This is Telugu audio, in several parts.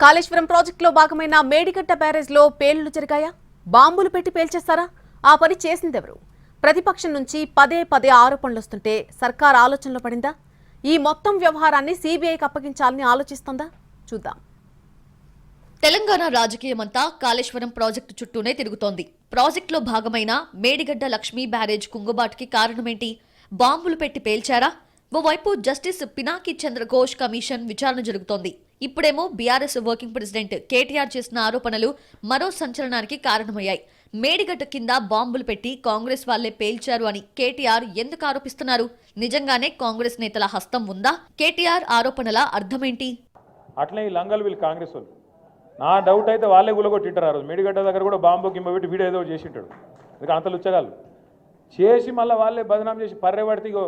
కాళేశ్వరం ప్రాజెక్టులో భాగమైన మేడిగడ్డ బ్యారేజ్లో పేలుళ్లు జరిగాయా? బాంబులు పెట్టి పేల్చేస్తారా? ఆ పని చేసిందెవరు? ప్రతిపక్షం నుంచి పదే పదే ఆరోపణలు వస్తుంటే సర్కార్ ఆలోచనలో పడిందా? ఈ మొత్తం వ్యవహారాన్ని సీబీఐకి అప్పగించాలని ఆలోచిస్తోందా? చూద్దాం. తెలంగాణ రాజకీయమంతా కాళేశ్వరం ప్రాజెక్టు చుట్టూనే తిరుగుతోంది. ప్రాజెక్టులో భాగమైన మేడిగడ్డ లక్ష్మీ బ్యారేజ్ కుంగుబాటుకి కారణమేంటి? బాంబులు పెట్టి పేల్చారా? ఓవైపు జస్టిస్ పినాకి చంద్ర ఘోష్ కమిషన్ విచారణ జరుగుతోంది. ఇప్పుడేమో బీఆర్ఎస్ వర్కింగ్ ప్రెసిడెంట్ కేటీఆర్ చేసిన ఆరోపణలు మరో సంచలనానికి కారణమయ్యాయి. మేడిగడ్డ కింద బాంబులు పెట్టి కాంగ్రెస్ వాళ్లే పేల్చారు అని కేటీఆర్ ఎందుకు ఆరోపిస్తున్నారు? నిజంగానే కాంగ్రెస్ నేతల హస్తం ఉందా? కేటీఆర్ ఆరోపణల అర్థమేంటి? అట్లే ఈ లంగలు వీళ్ళు కాంగ్రెస్ వాళ్ళు. నా డౌట్ అయితే వాళ్ళే గులగొట్టింటారు. ఆ రోజు మేడిగడ్డ దగ్గర కూడా బాంబు గింబ పెట్టి వీడియో ఏదో చేసింటాడు. అందుకే అంత లుచ్చగాళ్ళు చేసి మళ్ళీ వాళ్ళే బదనాం చేసి పర్రెపడితే ఇగో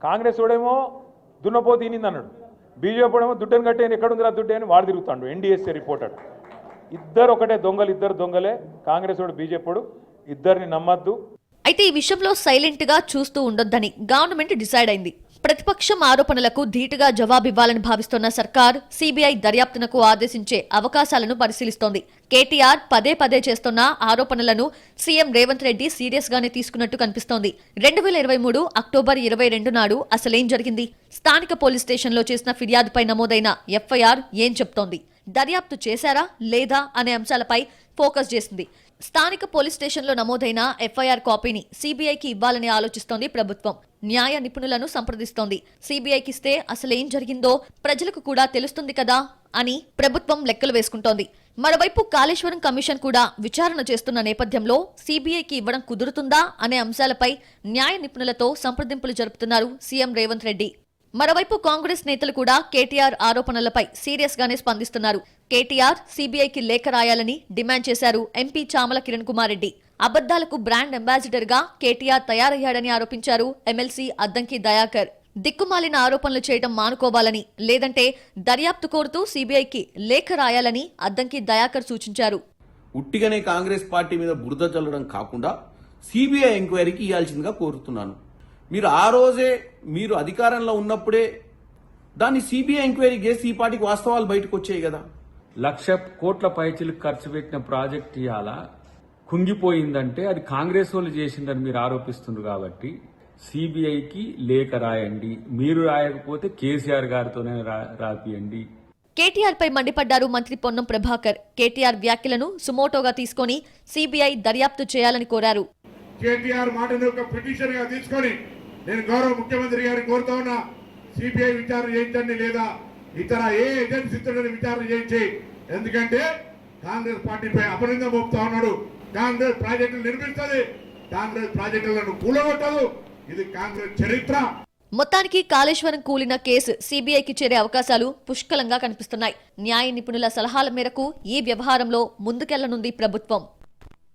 కాంగ్రెస్ వాడేమో దున్నపోతు తినింది అన్నాడు, బీజేపీ వాడేమో దుడ్డని కట్టేని ఎక్కడుందిరా దుడ్డే అని వాడు తిరుగుతాడు. ఎన్డీఎస్ఏ రిపోర్టర్ ఇద్దరు ఒకటే దొంగలు, ఇద్దరు దొంగలే. కాంగ్రెస్ వాడు బీజేపీ వాడు, ఇద్దరిని నమ్మద్దు. అయితే ఈ విషయంలో సైలెంట్ గా చూస్తూ ఉండొద్దని గవర్నమెంట్ డిసైడ్ అయింది. ప్రతిపక్షం ఆరోపణలకు ధీటుగా జవాబివ్వాలని భావిస్తున్న సర్కార్ సిబిఐ దర్యాప్తునకు ఆదేశించే అవకాశాలను పరిశీలిస్తోంది. కేటీఆర్ పదే పదే చేస్తున్న ఆరోపణలను సీఎం రేవంత్ రెడ్డి సీరియస్ గానే తీసుకున్నట్టు కనిపిస్తోంది. 2023 అక్టోబర్ 22 నాడు అసలేం జరిగింది? స్థానిక పోలీస్ స్టేషన్లో చేసిన ఫిర్యాదుపై నమోదైన ఎఫ్ఐఆర్ ఏం చెప్తోంది? దర్యాప్తు చేశారా లేదా అనే అంశాలపై ఫోకస్ చేసింది. స్థానిక పోలీస్ స్టేషన్లో నమోదైన ఎఫ్ఐఆర్ కాపీని సీబీఐకి ఇవ్వాలని ఆలోచిస్తోంది ప్రభుత్వం. న్యాయ నిపుణులను సంప్రదిస్తోంది. సీబీఐకి ఇస్తే అసలేం జరిగిందో ప్రజలకు కూడా తెలుస్తుంది కదా అని ప్రభుత్వం లెక్కలు వేసుకుంటోంది. మరోవైపు కాళేశ్వరం కమిషన్ కూడా విచారణ చేస్తున్న నేపథ్యంలో సీబీఐకి ఇవ్వడం కుదురుతుందా అనే అంశాలపై న్యాయ నిపుణులతో సంప్రదింపులు జరుపుతున్నారు సీఎం రేవంత్ రెడ్డి. మరోవైపు కాంగ్రెస్ నేతలు కూడా కేటీఆర్ ఆరోపణలపై సీరియస్ గానే స్పందిస్తున్నారు. కేటీఆర్ సీబీఐకి లేఖ రాయాలని డిమాండ్ చేశారు ఎంపీ చామల కిరణ్ కుమార్ రెడ్డి. అబద్దాలకు బ్రాండ్ అంబాసిడర్ గా కేటీఆర్ తయారయ్యాడని ఆరోపించారు ఎమ్మెల్సీ అద్దంకి దయాకర్. దిక్కుమాలిన ఆరోపణలు చేయడం మానుకోవాలని, లేదంటే దర్యాప్తు కోరుతూ సీబీఐకి లేఖ రాయాలని అద్దంకి దయాకర్ సూచించారు. ఉట్టిగానే కాంగ్రెస్ పార్టీ మీద బురద చల్లడం కాకుండా సీబీఐ ఎంక్వైరీకి ఇవ్వాల్సిందిగా కోరుతున్నాను. మీరు ఆ రోజే మీరు అధికారంలో ఉన్నప్పుడే దాన్ని సీబీఐ ఎంక్వైరీ చేసి ఈ పార్టీకి వాస్తవాలు బయటకు వచ్చాయి కదా. 1,00,000 కోట్ల పైచిలకు ఖర్చు పెట్టిన ప్రాజెక్ట్ ఇవాళ కుంగిపోయిందంటే అది కాంగ్రెస్ వాళ్ళు చేసిందని మీరు ఆరోపిస్తున్నారు. కాబట్టి సిబిఐకి లేఖ రాయండి. మీరు రాయకపోతే కేసీఆర్ గారితోనే రాపియండి. కేటీఆర్ పై మండిపడ్డారు మంత్రి పొన్నం ప్రభాకర్. కేటీఆర్ వ్యాఖ్యలను సుమోటోగా తీసుకుని సిబిఐ దర్యాప్తు చేయాలని కోరారు. కేటీఆర్ మాటను ఒక పిటిషన్ గా తీసుకొని నేను గౌరవ ముఖ్యమంత్రి గారిని కోరుతా ఉన్నా, సిబిఐ విచారణ చేయించండి, లేదా ఇతర ఏ ఏజెన్సీతో విచారణ చేయించి. ఎందుకంటే కాంగ్రెస్ పార్టీపై అపనింద మోపుతా ఉన్నాడు. కాంగ్రెస్ ప్రాజెక్టులు నిర్మిస్తుంది, కాంగ్రెస్ ప్రాజెక్టులను కూలగొట్టదు. ఇది కాంగ్రెస్ చరిత్ర. మొత్తానికి కాళేశ్వరం కూలిన కేసు సీబీఐకి చేరే అవకాశాలు పుష్కలంగా కనిపిస్తున్నాయి. న్యాయ నిపుణుల సలహాల మేరకు ఈ వ్యవహారంలో ముందుకెళ్లనుంది ప్రభుత్వం.